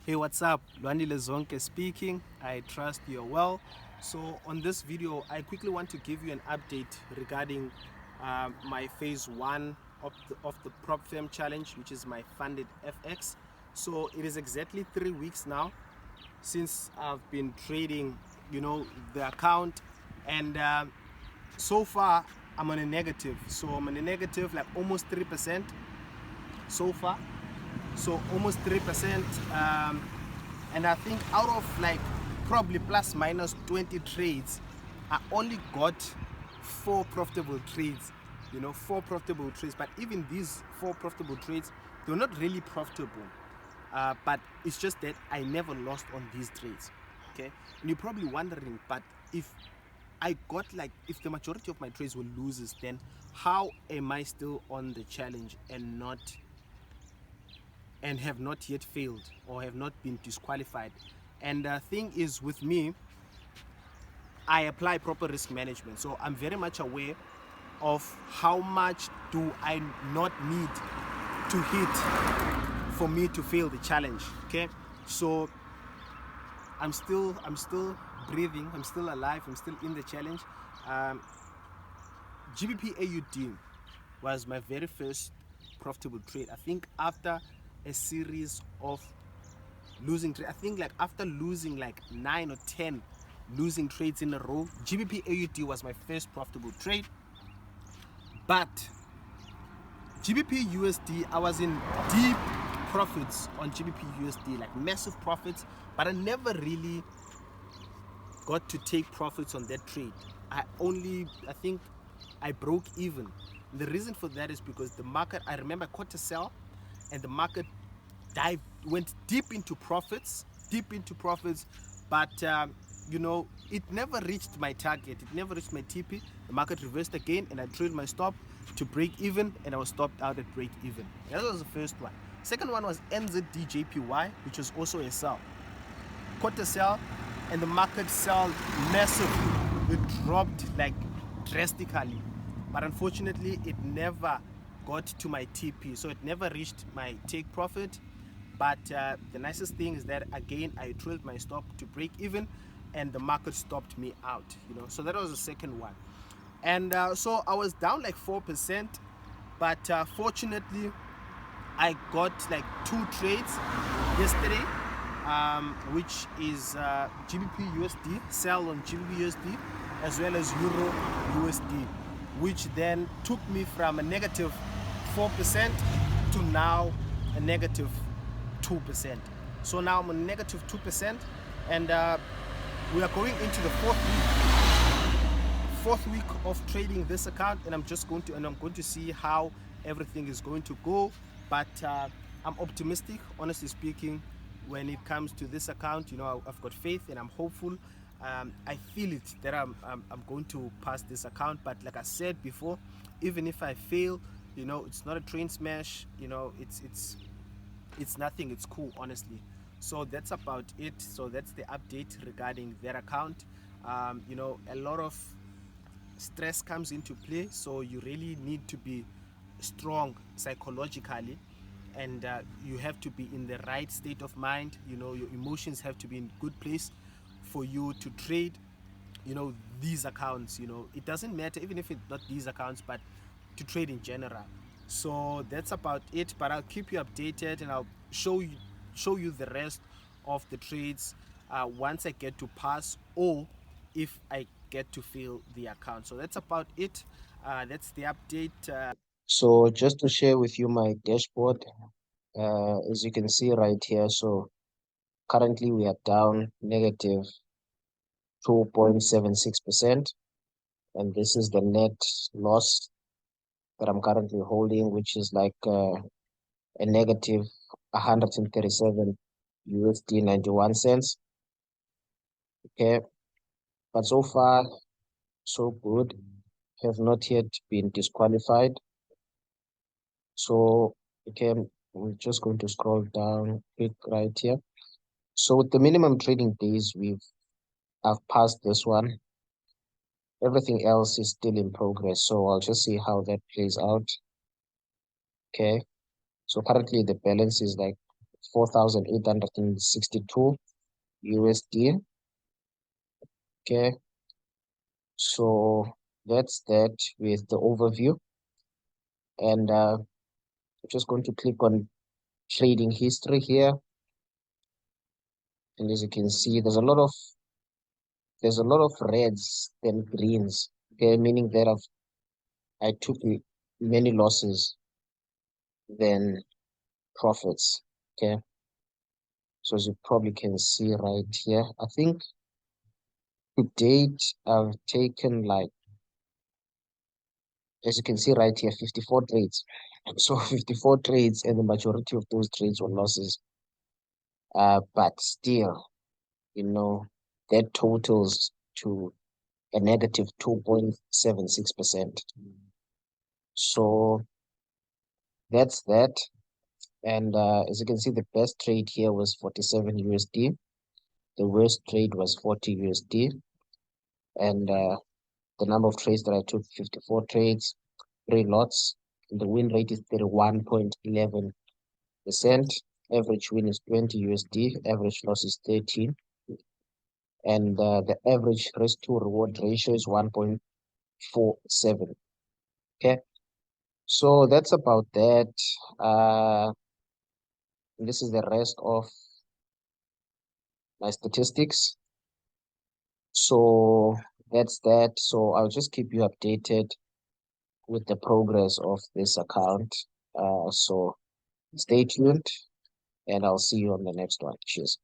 Hey, what's up? Lwandile Zonke speaking. I trust you're well. So, on this video, I quickly want to give you an update regarding my phase one of the Prop Firm Challenge, which is my funded FX. So, it is exactly 3 weeks now since I've been trading, the account, and so far I'm on a negative. So, I'm on a negative, like almost 3% so far. So almost 3%. And I think out of like probably plus minus 20 trades, I only got 4 profitable trades. 4 profitable trades. But even these 4 profitable trades, they're not really profitable. But it's just that I never lost on these trades. Okay, and you're probably wondering, but if I got like, if the majority of my trades were losers, then how am I still on the challenge and have not yet failed or have not been disqualified? And the thing is, with me, I apply proper risk management. So I'm very much aware of how much do I not need to hit for me to fail the challenge. Okay, so I'm still breathing, I'm still alive, I'm still in the challenge. GBP AUD was my very first profitable trade. I think after a series of losing trade, I think like after losing like 9 or 10 losing trades in a row, GBP AUD was my first profitable trade. But GBP USD, I was in deep profits on GBP USD, like massive profits, but I never really got to take profits on that trade. I think I broke even. The reason for that is because the market, I remember I caught a sell and the market went deep into profits, but it never reached my target. It never reached my TP. The market reversed again and I trailed my stop to break even, and I was stopped out at break even. That was the first one. Second one was NZDJPY, which was also a sell. Caught a sell and the market sold massively. It dropped like drastically, but unfortunately it never got to my TP, so it never reached my take profit. But the nicest thing is that again I trailed my stop to break even and the market stopped me out, so that was the second one. And so I was down like 4%, but fortunately I got like 2 trades yesterday, which is GBP USD, sell on GBP USD, as well as Euro USD, which then took me from a negative 4% to now a negative 2%. So now I'm on negative 2%, and we are going into the fourth week of trading this account, and I'm going to see how everything is going to go. But I'm optimistic, honestly speaking, when it comes to this account. I've got faith and I'm hopeful. I feel it that I'm going to pass this account. But like I said before, even if I fail, it's not a train smash. It's nothing. It's cool, honestly. So that's about it. So that's the update regarding that account. A lot of stress comes into play, so you really need to be strong psychologically, and you have to be in the right state of mind. Your emotions have to be in good place for you to trade these accounts. It doesn't matter even if it's not these accounts, but to trade in general. So that's about it, but I'll keep you updated and I'll show you the rest of the trades once I get to pass, or if I get to fill the account. So that's about it. That's the update. So just to share with you my dashboard, as you can see right here, so currently we are down negative 2.76%, and this is the net loss that I'm currently holding, which is like a negative 137 USD 91 cents. Okay, but so far so good. Have not yet been disqualified. So okay, we're just going to scroll down quick right here. So with the minimum trading days, I've passed this one. Everything else is still in progress. So I'll just see how that plays out. Okay. So currently the balance is like 4,862 USD. Okay, so that's that with the overview. And I'm just going to click on trading history here. And as you can see, there's a lot of reds and greens. Okay, meaning that I took many losses than profits. Okay, so as you probably can see right here, I think to date I've taken, like, as you can see right here, 54 trades. So 54 trades, and the majority of those trades were losses. But still, that totals to a negative 2.76%. So that's that. And as you can see, the best trade here was 47 USD. The worst trade was 40 USD. And the number of trades that I took, 54 trades, 3 lots. And the win rate is 31.11%. Average win is 20 USD. Average loss is 13. And the average risk to reward ratio is 1.47. Okay. So that's about that. This is the rest of my statistics. So that's that. So I'll just keep you updated with the progress of this account. So stay tuned, and I'll see you on the next one. Cheers.